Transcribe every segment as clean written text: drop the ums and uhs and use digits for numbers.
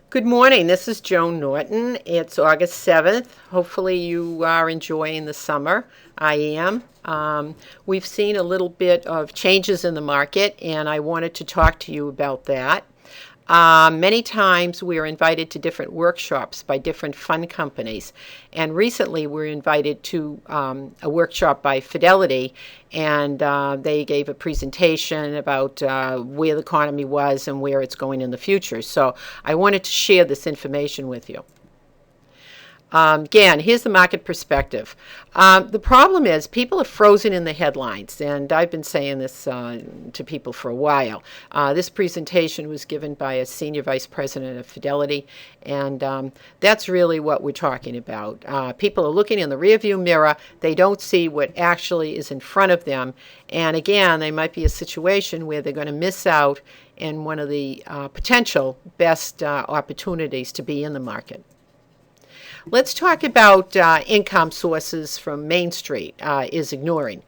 Good morning. This is Joan Norton. It's August 7th. Hopefully, you are enjoying the summer. I am. We've seen a little bit of changes in the market, and I wanted to talk to you about that. Many times we are invited to different workshops by different fund companies. And recently we were invited to a workshop by Fidelity, and they gave a presentation about where the economy was and where it's going in the future. So I wanted to share this information with you. Again, here's the market perspective. The problem is people are frozen in the headlines, and I've been saying this to people for a while. This presentation was given by a senior vice president of Fidelity, and that's really what we're talking about. People are looking in the rearview mirror. They don't see what actually is in front of them, and again, they might be a situation where they're going to miss out in one of the potential best opportunities to be in the market. Let's talk about income sources from Main Street is ignoring.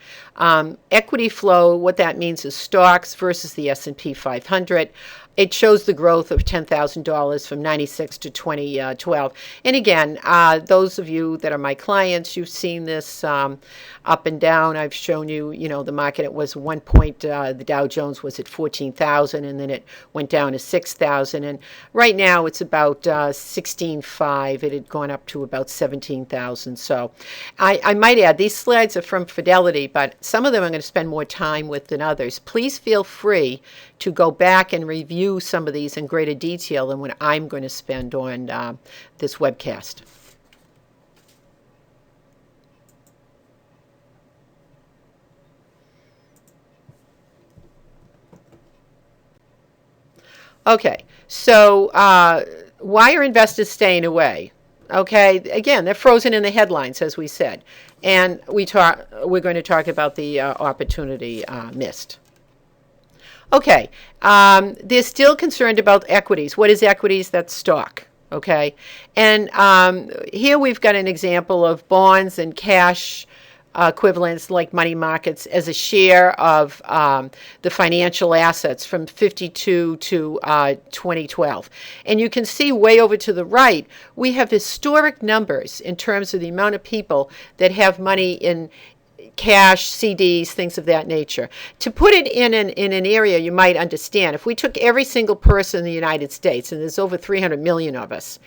Equity flow, what that means is stocks versus the S&P 500. It shows the growth of $10,000 from 96 to 2012. And again, those of you that are my clients, you've seen this up and down. I've shown you, the market, it was one point, the Dow Jones was at 14,000, and then it went down to 6,000. And right now it's about 16.5. It had gone up to about 17,000. So I might add, these slides are from Fidelity, but some of them I'm going to spend more time with than others. Please feel free to go back and review some of these in greater detail than what I'm going to spend on this webcast. Okay, so why are investors staying away? Okay, again, they're frozen in the headlines, as we said, and we're going to talk about the opportunity missed. Okay, they're still concerned about equities. What is equities? That's stock. Okay, and here we've got an example of bonds and cash equivalents like money markets as a share of the financial assets from 52 to 2012. And you can see way over to the right, we have historic numbers in terms of the amount of people that have money in cash, CDs, things of that nature. To put it in an area you might understand, if we took every single person in the United States, and there's over 300 million of us,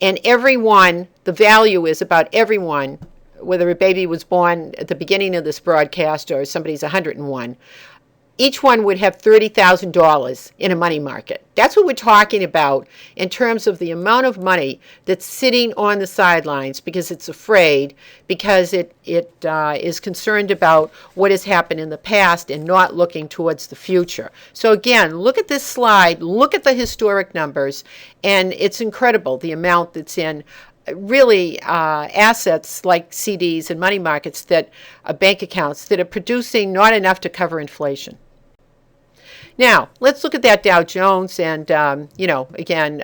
and everyone, the value is about everyone, whether a baby was born at the beginning of this broadcast or somebody's 101, each one would have $30,000 in a money market. That's what we're talking about in terms of the amount of money that's sitting on the sidelines because it's afraid, because it is concerned about what has happened in the past and not looking towards the future. So again, look at this slide, look at the historic numbers, and it's incredible the amount that's in really assets like CDs and money markets that bank accounts that are producing not enough to cover inflation. Now, let's look at that Dow Jones and, again,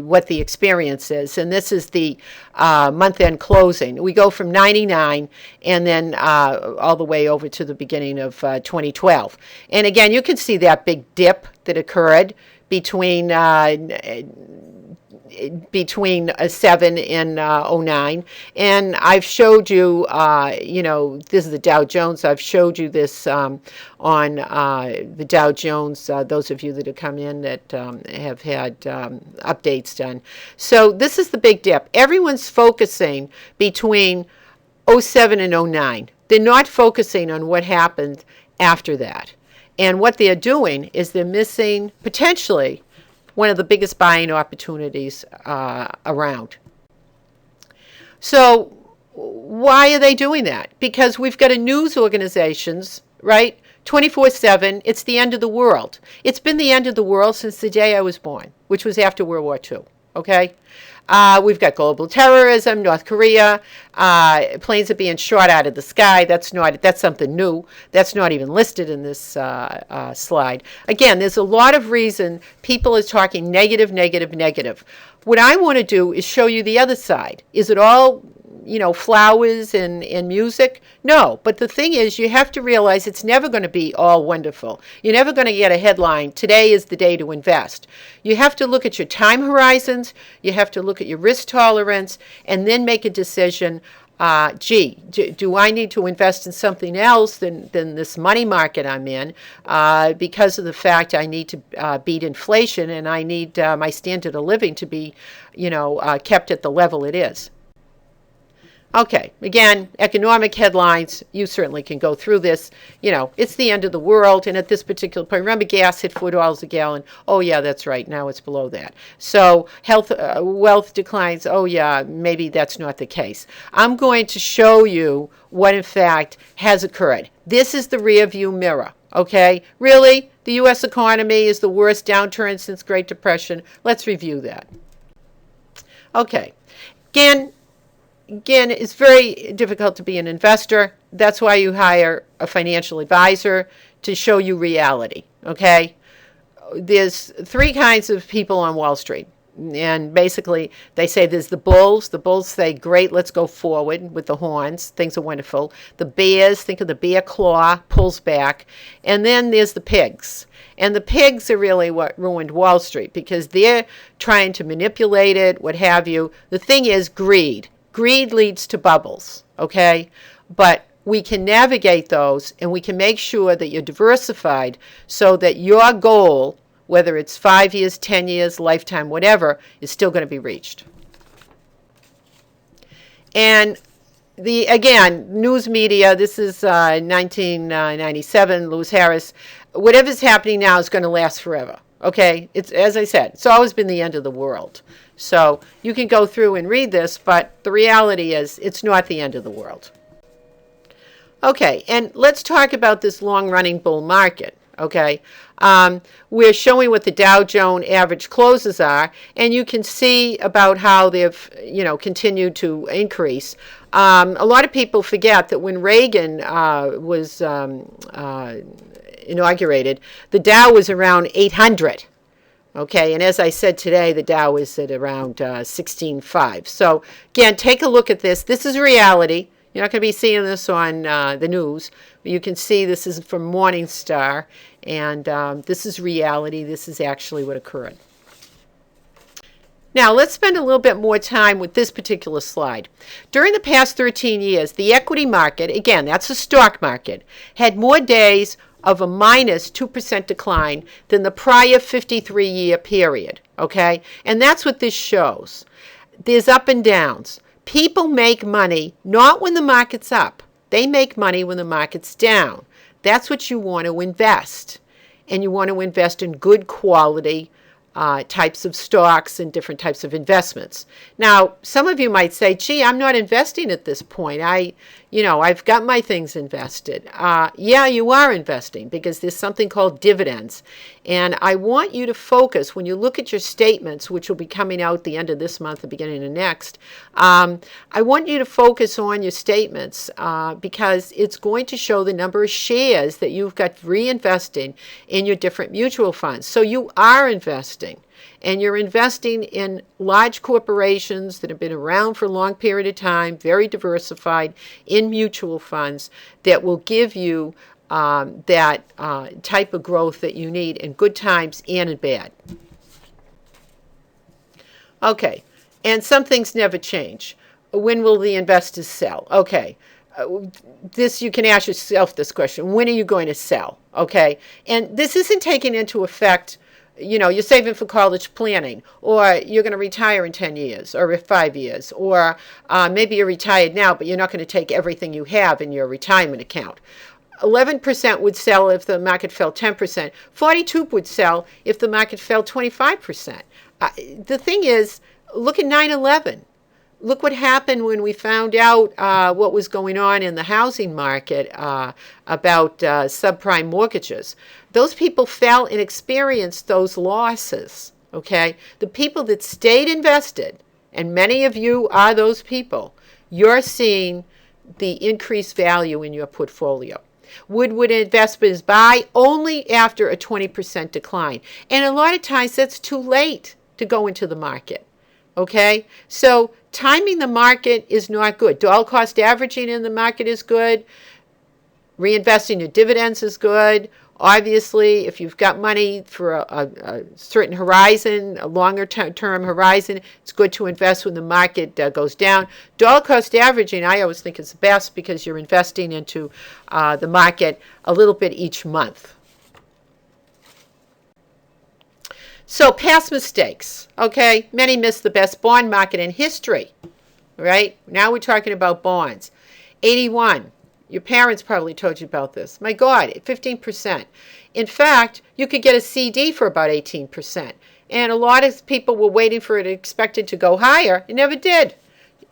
what the experience is. And this is the month-end closing. We go from 99 and then all the way over to the beginning of 2012. And again, you can see that big dip that occurred between 7 and 09. And I've showed you, this is the Dow Jones. I've showed you this on the Dow Jones, those of you that have come in that have had updates done. So this is the big dip. Everyone's focusing between 07 and 09. They're not focusing on what happened after that. And what they're doing is they're missing, potentially, one of the biggest buying opportunities around. So why are they doing that? Because we've got a news organizations, right? 24/7, it's the end of the world. It's been the end of the world since the day I was born, which was after World War II, okay? We've got global terrorism, North Korea, planes are being shot out of the sky. That's something new. That's not even listed in this slide. Again, there's a lot of reason people are talking negative, negative, negative. What I want to do is show you the other side. Is it all, flowers and music? No, but the thing is, you have to realize it's never going to be all wonderful. You're never going to get a headline, today is the day to invest. You have to look at your time horizons, you have to look at your risk tolerance, and then make a decision. Do I need to invest in something else than this money market I'm in because of the fact I need to beat inflation and I need my standard of living to be, kept at the level it is. Okay, again, economic headlines, you certainly can go through this. It's the end of the world, and at this particular point, remember gas hit $4 a gallon. Oh, yeah, that's right, now it's below that. So wealth declines. Oh, yeah, maybe that's not the case. I'm going to show you what, in fact, has occurred. This is the rear view mirror, okay? Really? The U.S. economy is the worst downturn since Great Depression. Let's review that. Okay, Again, it's very difficult to be an investor. That's why you hire a financial advisor to show you reality, okay? There's three kinds of people on Wall Street. And basically, they say there's the bulls. The bulls say, great, let's go forward with the horns. Things are wonderful. The bears, think of the bear claw, pulls back. And then there's the pigs. And the pigs are really what ruined Wall Street because they're trying to manipulate it, what have you. The thing is greed. Greed leads to bubbles, okay? But we can navigate those and we can make sure that you're diversified so that your goal, whether it's 5 years, 10 years, lifetime, whatever, is still going to be reached. And again, news media, this is 1997, Lewis Harris. Whatever's happening now is going to last forever, okay? It's, as I said, it's always been the end of the world. So you can go through and read this, but the reality is it's not the end of the world. Okay, and let's talk about this long-running bull market, okay? We're showing what the Dow Jones average closes are, and you can see about how they've, continued to increase. A lot of people forget that when Reagan was inaugurated, the Dow was around 800. Okay, and as I said today, the Dow is at around 16.5. So again, take a look at this. This is reality. You're not going to be seeing this on the news. You can see this is from Morningstar, and this is reality. This is actually what occurred. Now, let's spend a little bit more time with this particular slide. During the past 13 years, the equity market, again, that's the stock market, had more days of a minus 2% decline than the prior 53-year period, okay? And that's what this shows. There's up and downs. People make money not when the market's up. They make money when the market's down. That's what you want to invest. And you want to invest in good quality types of stocks and different types of investments. Now, some of you might say, gee, I'm not investing at this point. I've got my things invested. Yeah, you are investing because there's something called dividends. And I want you to focus when you look at your statements, which will be coming out the end of this month, the beginning of next. I want you to focus on your statements because it's going to show the number of shares that you've got reinvesting in your different mutual funds. So you are investing. And you're investing in large corporations that have been around for a long period of time, very diversified, in mutual funds that will give you that type of growth that you need in good times and in bad. Okay, and some things never change. When will the investors sell? Okay, you can ask yourself this question. When are you going to sell? Okay, and this isn't taking into effect you're saving for college planning, or you're going to retire in 10 years or 5 years, or maybe you're retired now, but you're not going to take everything you have in your retirement account. 11% would sell if the market fell 10%. 42% would sell if the market fell 25%. The thing is, look at 9/11. Look what happened when we found out what was going on in the housing market about subprime mortgages. Those people fell and experienced those losses, okay? The people that stayed invested, and many of you are those people, you're seeing the increased value in your portfolio. Would investors buy? Only after a 20% decline. And a lot of times that's too late to go into the market. Okay, so timing the market is not good. Dollar cost averaging in the market is good. Reinvesting your dividends is good. Obviously, if you've got money for a certain horizon, a longer term horizon, it's good to invest when the market goes down. Dollar cost averaging, I always think is the best because you're investing into the market a little bit each month. So past mistakes, okay? Many miss the best bond market in history, right? Now we're talking about bonds. 81. Your parents probably told you about this. My God, 15%. In fact, you could get a CD for about 18%. And a lot of people were waiting for it, expected to go higher. It never did.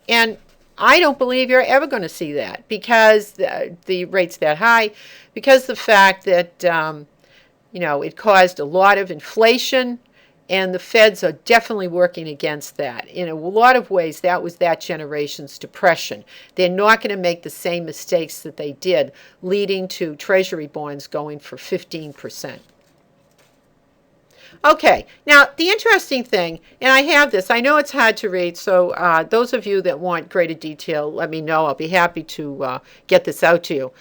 And I don't believe you're ever going to see that because the rate's that high, because the fact that, it caused a lot of inflation. And the feds are definitely working against that. In a lot of ways, that was that generation's depression. They're not going to make the same mistakes that they did, leading to Treasury bonds going for 15%. Okay, now the interesting thing, and I have this, I know it's hard to read, so those of you that want greater detail, let me know. I'll be happy to get this out to you.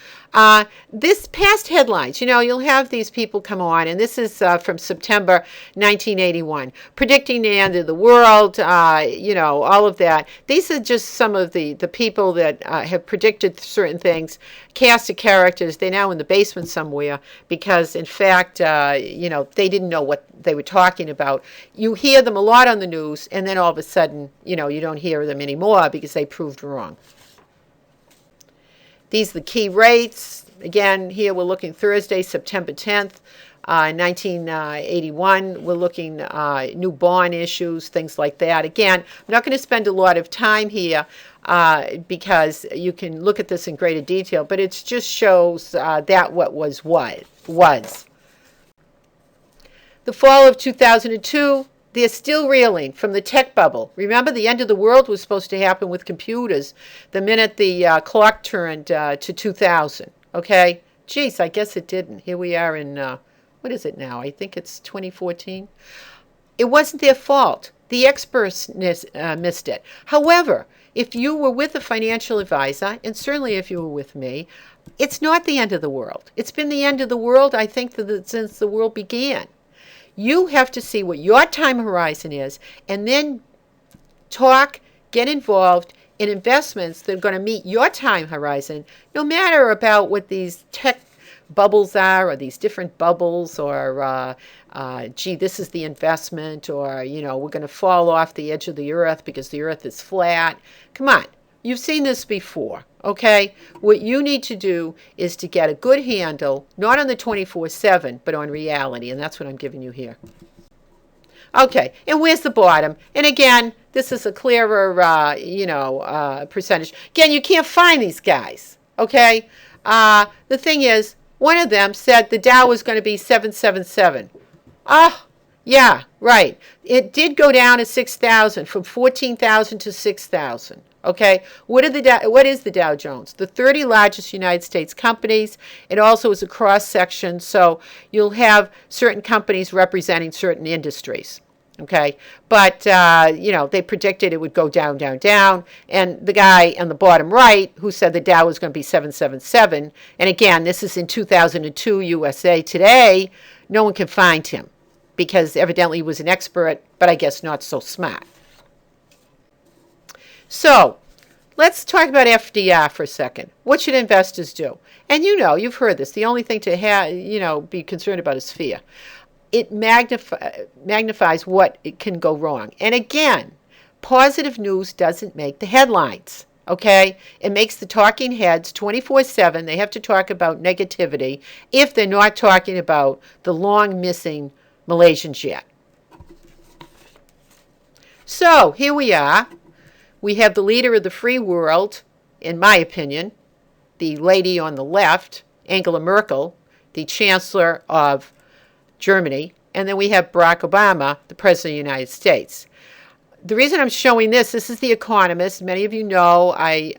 This past headlines, you'll have these people come on, and this is from September 1981, predicting the end of the world, all of that. These are just some of the people that have predicted certain things, cast of characters. They're now in the basement somewhere because, in fact, they didn't know what they were talking about. You hear them a lot on the news, and then all of a sudden, you don't hear them anymore because they proved wrong. These are the key rates. Again, here we're looking Thursday, September 10th, 1981. We're looking new bond issues, things like that. Again, I'm not going to spend a lot of time here because you can look at this in greater detail, but it just shows that what was. The fall of 2002, they're still reeling from the tech bubble. Remember, the end of the world was supposed to happen with computers the minute the clock turned to 2000, okay? Geez, I guess it didn't. Here we are in, what is it now? I think it's 2014. It wasn't their fault. The experts missed it. However, if you were with a financial advisor, and certainly if you were with me, it's not the end of the world. It's been the end of the world, I think, since the world began. You have to see what your time horizon is and then get involved in investments that are going to meet your time horizon, no matter about what these tech bubbles are or these different bubbles or, this is the investment or, we're going to fall off the edge of the earth because the earth is flat. Come on. You've seen this before, okay? What you need to do is to get a good handle, not on the 24/7, but on reality, and that's what I'm giving you here. Okay, and where's the bottom? And again, this is a clearer, percentage. Again, you can't find these guys, okay? The thing is, one of them said the Dow was going to be 777. Yeah, right. It did go down to 6,000, from 14,000 to 6,000. Okay, what is the Dow Jones? The 30 largest United States companies. It also is a cross-section, so you'll have certain companies representing certain industries. Okay, but, they predicted it would go down, down, down. And the guy on the bottom right who said the Dow was going to be 777, and again, this is in 2002 USA Today, no one can find him because evidently he was an expert, but I guess not so smart. So, let's talk about FDR for a second. What should investors do? And you've heard this. The only thing to be concerned about is fear. It magnifies what it can go wrong. And again, positive news doesn't make the headlines. Okay? It makes the talking heads 24/7. They have to talk about negativity if they're not talking about the long missing Malaysian jet. So, here we are. We have the leader of the free world, in my opinion, the lady on the left, Angela Merkel, the Chancellor of Germany, and then we have Barack Obama, the President of the United States. The reason I'm showing this is The Economist. Many of you know I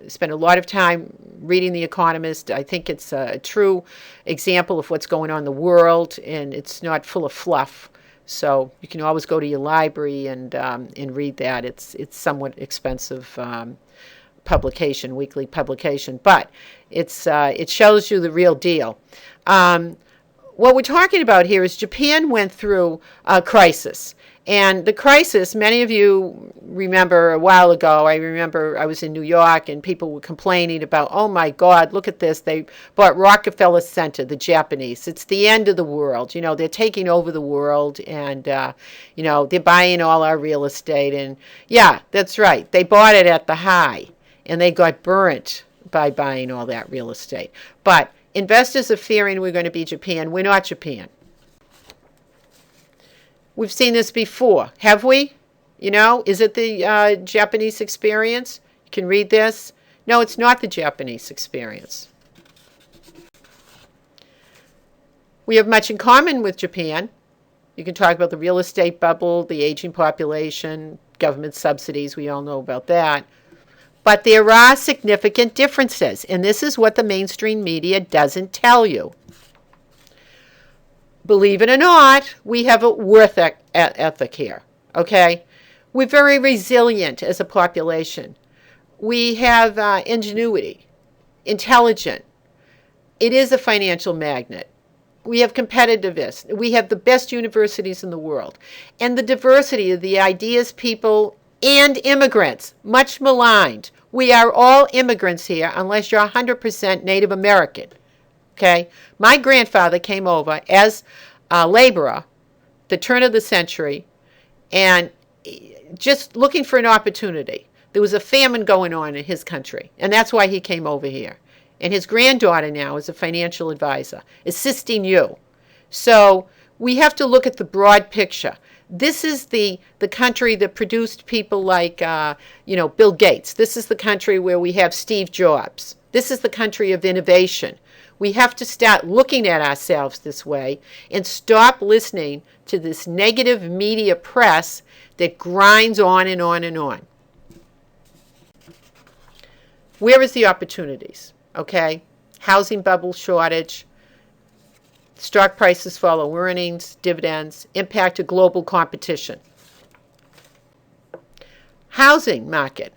spend a lot of time reading The Economist. I think it's a true example of what's going on in the world, and it's not full of fluff. So you can always go to your library and read that. It's somewhat expensive publication, weekly publication, but it shows you the real deal. What we're talking about here is Japan went through a crisis. And the crisis, many of you remember a while ago, I remember I was in New York and people were complaining about, oh my God, look at this. They bought Rockefeller Center, the Japanese. It's the end of the world. They're taking over the world and, they're buying all our real estate. And yeah, that's right. They bought it at the high and they got burnt by buying all that real estate. But investors are fearing we're going to be Japan. We're not Japan. We've seen this before, have we? Is it the Japanese experience? You can read this. No, it's not the Japanese experience. We have much in common with Japan. You can talk about the real estate bubble, the aging population, government subsidies. We all know about that. But there are significant differences, and this is what the mainstream media doesn't tell you. Believe it or not, we have a worth ethic here, okay? We're very resilient as a population. We have ingenuity, intelligent. It is a financial magnet. We have competitiveness. We have the best universities in the world. And the diversity of the ideas, people, and immigrants, much maligned. We are all immigrants here unless you're 100% Native American. Okay, my grandfather came over as a laborer, the turn of the century, and just looking for an opportunity. There was a famine going on in his country, and that's why he came over here. And his granddaughter now is a financial advisor, assisting you. So we have to look at the broad picture. This is the country that produced people like, Bill Gates. This is the country where we have Steve Jobs. This is the country of innovation. We have to start looking at ourselves this way and stop listening to this negative media press that grinds on and on and on. Where is the opportunities? Okay, housing bubble shortage, stock prices follow earnings, dividends, impact of global competition. Housing market,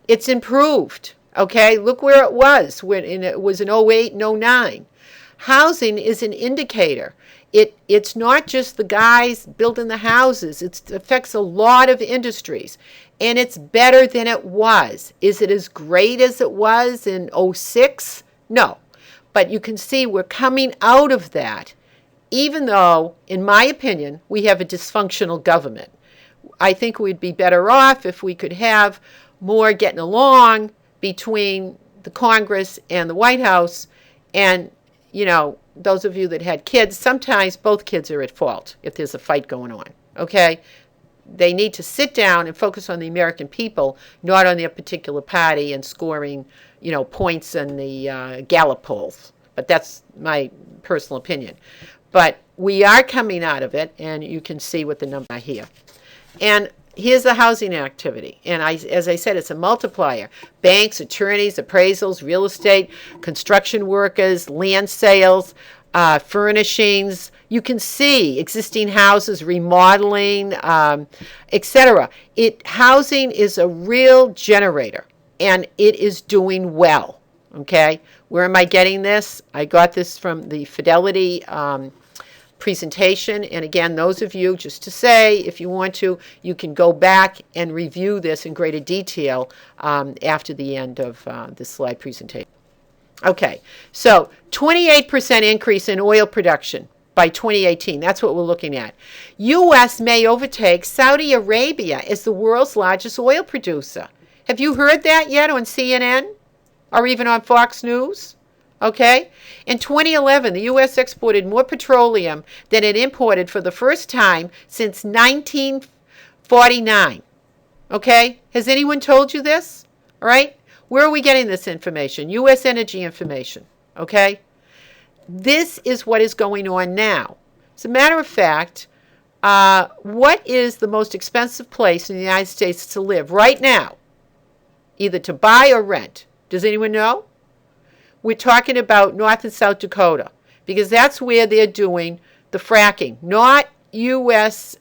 it's improved. Okay, look where it was when it was in 08 and 09. Housing is an indicator. It's not just the guys building the houses. It affects a lot of industries. And it's better than it was. Is it as great as it was in 06? No. But you can see we're coming out of that, even though, in my opinion, we have a dysfunctional government. I think we'd be better off if we could have more getting along between the Congress and the White House. And, those of you that had kids, sometimes both kids are at fault if there's a fight going on, okay? They need to sit down and focus on the American people, not on their particular party and scoring, points in the Gallup polls. But that's my personal opinion. But we are coming out of it, and you can see what the numbers are here. And here's the housing activity. And as I said, it's a multiplier. Banks, attorneys, appraisals, real estate, construction workers, land sales, furnishings. You can see existing houses, remodeling, etc. Housing is a real generator, and it is doing well. Okay? Where am I getting this? I got this from the Fidelity presentation. And again, those of you, just to say, if you want to, you can go back and review this in greater detail after the end of this slide presentation. Okay, so 28% increase in oil production by 2018. That's what we're looking at. U.S. may overtake Saudi Arabia as the world's largest oil producer. Have you heard that yet on CNN or even on Fox News? Okay? In 2011, the U.S. exported more petroleum than it imported for the first time since 1949. Okay? Has anyone told you this? All right? Where are we getting this information? U.S. Energy information. Okay? This is what is going on now. As a matter of fact, what is the most expensive place in the United States to live right now? Either to buy or rent. Does anyone know? We're talking about North and South Dakota, because that's where they're doing the fracking. Not, U.S.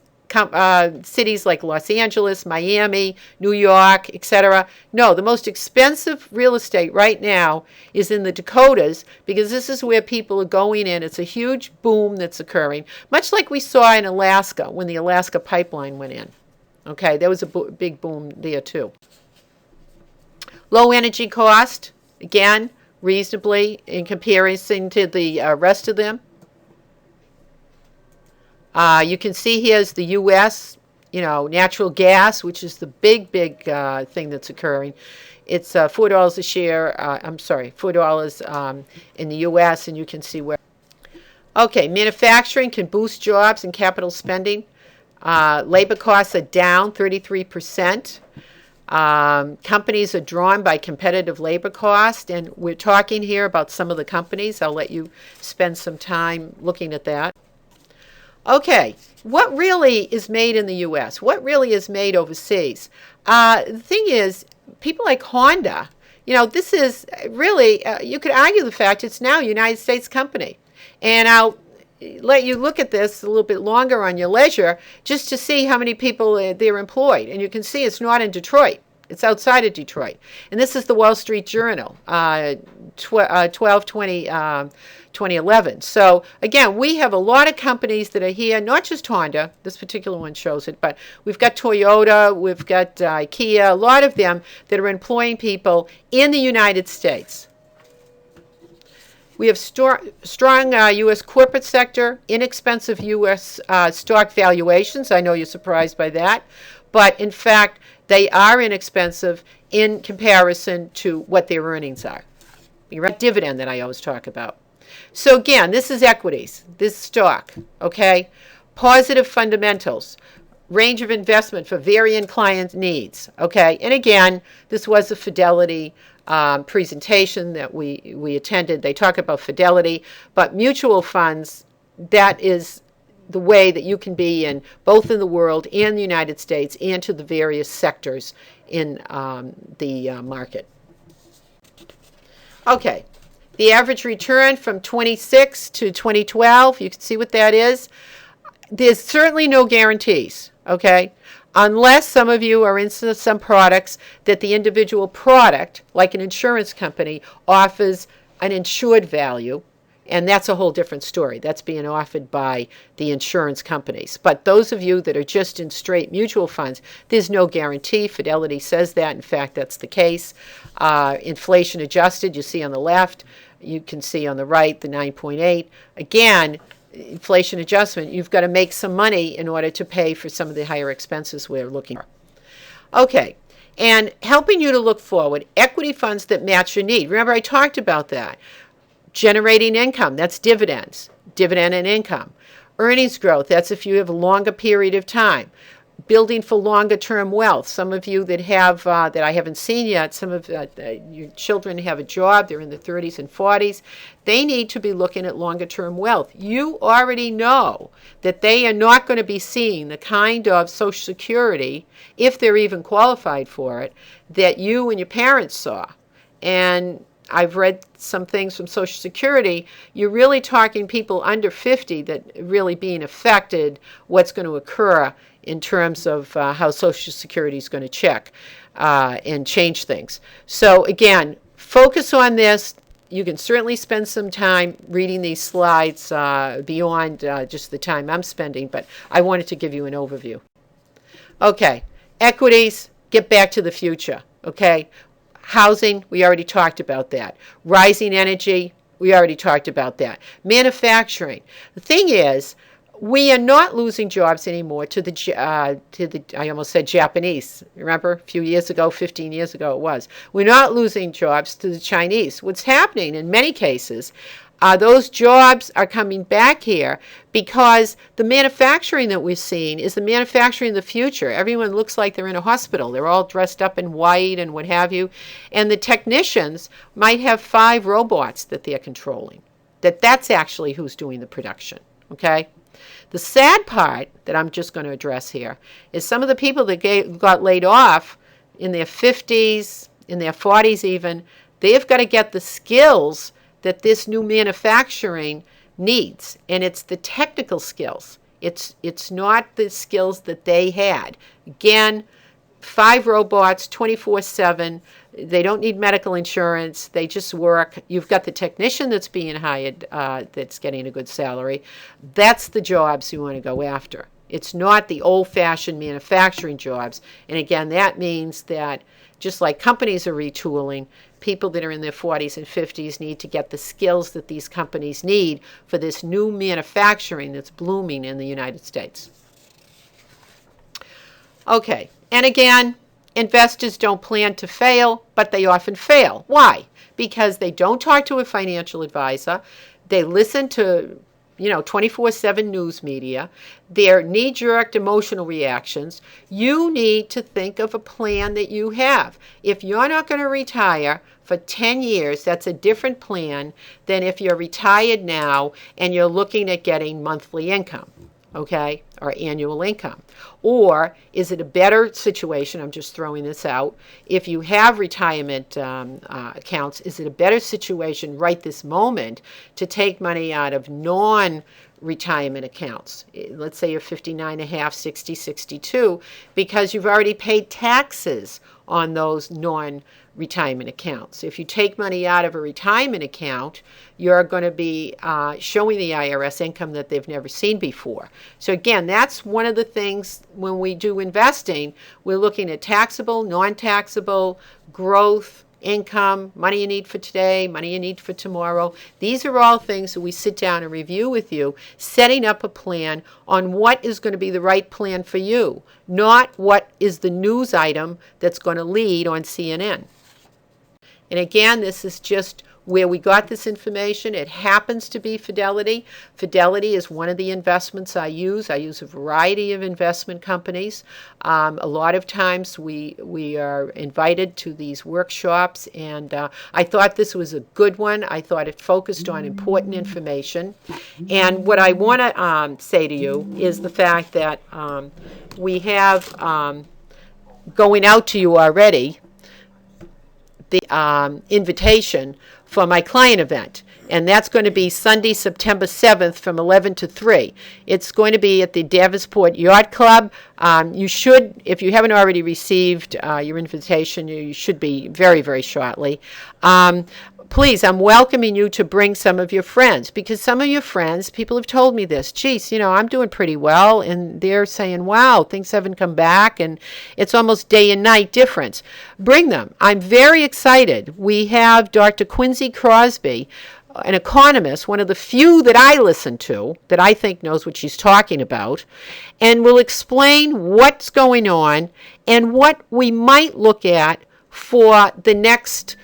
Cities like Los Angeles, Miami, New York, etc. No, the most expensive real estate right now is in the Dakotas because this is where people are going in. It's a huge boom that's occurring, much like we saw in Alaska when the Alaska pipeline went in. Okay, there was a big boom there too. Low energy cost, again, reasonably in comparison to the rest of them. You can see here's the U.S., natural gas, which is the big thing that's occurring. It's $4 a share. $4 in the U.S., and you can see where. Okay, manufacturing can boost jobs and capital spending. Labor costs are down 33%. Companies are drawn by competitive labor cost, and we're talking here about some of the companies. I'll let you spend some time looking at that. Okay, what really is made in the U.S.? What really is made overseas? The thing is, people like Honda, this is really, you could argue the fact it's now a United States company. And I'll let you look at this a little bit longer on your leisure just to see how many people they're employed. And you can see it's not in Detroit. It's outside of Detroit. And this is the Wall Street Journal, 12/20/2011. So again, we have a lot of companies that are here, not just Honda, this particular one shows it, but we've got Toyota, we've got Kia, a lot of them that are employing people in the United States. We have strong U.S. corporate sector, inexpensive U.S. Stock valuations. I know you're surprised by that, but in fact, they are inexpensive in comparison to what their earnings are. Your dividend that I always talk about. So again, this is equities, this stock, okay? Positive fundamentals, range of investment for varying client needs, okay? And again, this was a Fidelity presentation that we attended. They talk about Fidelity, but mutual funds, that is the way that you can be in both in the world and the United States and to the various sectors in the market. Okay, the average return from 26 to 2012, you can see what that is. There's certainly no guarantees, okay? Unless some of you are into some products that the individual product, like an insurance company, offers an insured value. And that's a whole different story. That's being offered by the insurance companies. But those of you that are just in straight mutual funds, there's no guarantee. Fidelity says that. In fact, that's the case. Inflation adjusted, you see on the left. You can see on the right the 9.8. Again, inflation adjustment, you've got to make some money in order to pay for some of the higher expenses we're looking for. Okay. And helping you to look forward, equity funds that match your need. Remember, I talked about that. Generating income, that's dividends, dividend and income. Earnings growth, that's if you have a longer period of time. Building for longer term wealth. Some of you that have, that I haven't seen yet, some of your children have a job, they're in the 30s and 40s. They need to be looking at longer term wealth. You already know that they are not going to be seeing the kind of Social Security, if they're even qualified for it, that you and your parents saw. And I've read some things from Social Security. You're really talking people under 50 that really being affected what's going to occur in terms of how Social Security is going to check and change things. So again, focus on this. You can certainly spend some time reading these slides beyond just the time I'm spending, but I wanted to give you an overview. Okay, equities, get back to the future, okay? Housing, we already talked about that. Rising energy, we already talked about that. Manufacturing. The thing is, we are not losing jobs anymore to the I almost said Japanese. Remember, a few years ago, 15 years ago it was. We're not losing jobs to the Chinese. What's happening in many cases, those jobs are coming back here because the manufacturing that we're seeing is the manufacturing of the future. Everyone looks like they're in a hospital. They're all dressed up in white and what have you. And the technicians might have 5 robots that they're controlling. That's actually who's doing the production, okay? The sad part that I'm just going to address here is some of the people that got laid off in their 50s, in their 40s even, they've got to get the skills that this new manufacturing needs. And it's the technical skills. It's not the skills that they had. Again, 5 robots, 24/7. They don't need medical insurance. They just work. You've got the technician that's being hired, that's getting a good salary. That's the jobs you want to go after. It's not the old-fashioned manufacturing jobs. And again, that means that just like companies are retooling, people that are in their 40s and 50s need to get the skills that these companies need for this new manufacturing that's blooming in the United States. Okay, and again, investors don't plan to fail, but they often fail. Why? Because they don't talk to a financial advisor. They listen to 24/7 news media, their knee-jerk emotional reactions. You need to think of a plan that you have. If you're not going to retire for 10 years, that's a different plan than if you're retired now and you're looking at getting monthly income, okay, or annual income. Or is it a better situation, I'm just throwing this out, if you have retirement accounts, is it a better situation right this moment to take money out of non-retirement accounts? Let's say you're 59 and a half, 60, 62, because you've already paid taxes on those non-retirement accounts. If you take money out of a retirement account, you're going to be showing the IRS income that they've never seen before. So again, that's one of the things when we do investing, we're looking at taxable, non-taxable, growth, income, money you need for today, money you need for tomorrow. These are all things that we sit down and review with you, setting up a plan on what is going to be the right plan for you, not what is the news item that's going to lead on CNN. And again, this is just where we got this information. It happens to be Fidelity. Fidelity is one of the investments I use. I use a variety of investment companies. A lot of times we are invited to these workshops, and I thought this was a good one. I thought it focused on important information. And what I want to say to you is the fact that we have going out to you already the invitation for my client event, and that's going to be Sunday, September 7th from 11 to 3. It's going to be at the Davenport Yacht Club. You should, if you haven't already received your invitation, you should be very, very shortly. Please, I'm welcoming you to bring some of your friends, because some of your friends, people have told me this, geez, I'm doing pretty well, and they're saying, wow, things haven't come back, and it's almost day and night difference. Bring them. I'm very excited. We have Dr. Quincy Crosby, an economist, one of the few that I listen to, that I think knows what she's talking about, and will explain what's going on and what we might look at for the next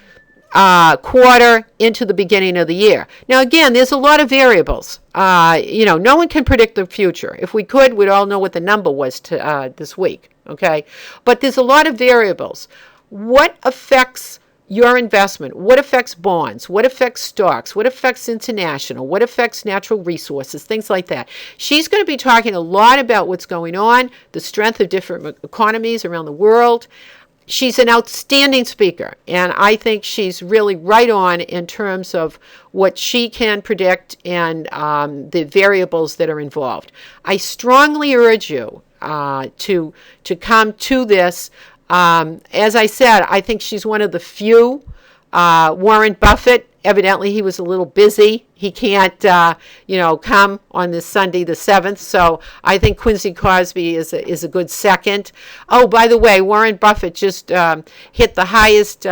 quarter into the beginning of the year. Now, again, there's a lot of variables. No one can predict the future. If we could, we'd all know what the number was this week, okay? But there's a lot of variables. What affects your investment? What affects bonds? What affects stocks? What affects international? What affects natural resources? Things like that. She's going to be talking a lot about what's going on, the strength of different economies around the world. She's an outstanding speaker, and I think she's really right on in terms of what she can predict and the variables that are involved. I strongly urge you to come to this. As I said, I think she's one of the few. Warren Buffett, evidently he was a little busy. He can't, come on this Sunday the 7th. So I think Quincy Crosby is a good second. Oh, by the way, Warren Buffett just hit the highest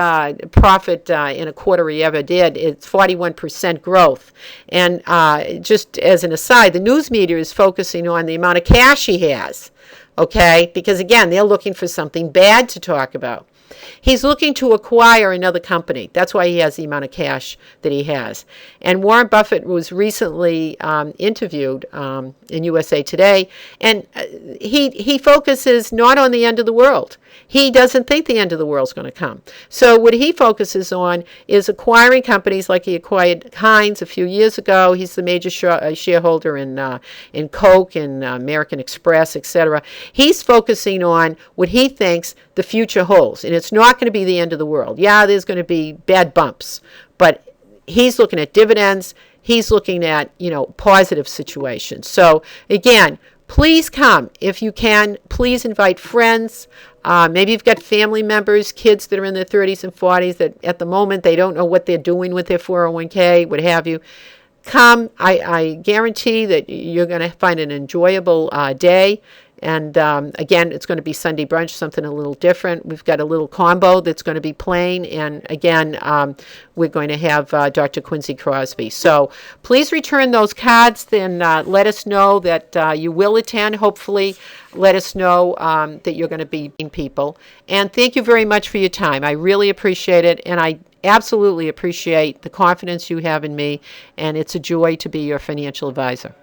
profit in a quarter he ever did. It's 41% growth. And just as an aside, the news media is focusing on the amount of cash he has. Okay, because again, they're looking for something bad to talk about. He's looking to acquire another company. That's why he has the amount of cash that he has. And Warren Buffett was recently interviewed in USA Today, and he focuses not on the end of the world. He doesn't think the end of the world is going to come. So what he focuses on is acquiring companies like he acquired Heinz a few years ago. He's the major shareholder in Coke and American Express, etc. He's focusing on what he thinks the future holds, and it's not going to be the end of the world. Yeah, there's going to be bad bumps, but he's looking at dividends. He's looking at, positive situations. So again, Please come. If you can, please invite friends. Maybe you've got family members, kids that are in their 30s and 40s that at the moment they don't know what they're doing with their 401k, what have you. Come. I guarantee that you're going to find an enjoyable day. And again, it's going to be Sunday brunch, something a little different. We've got a little combo that's going to be playing. And again, we're going to have Dr. Quincy Crosby. So please return those cards. Then let us know that you will attend. Hopefully, let us know that you're going to be meeting people. And thank you very much for your time. I really appreciate it. And I absolutely appreciate the confidence you have in me. And it's a joy to be your financial advisor.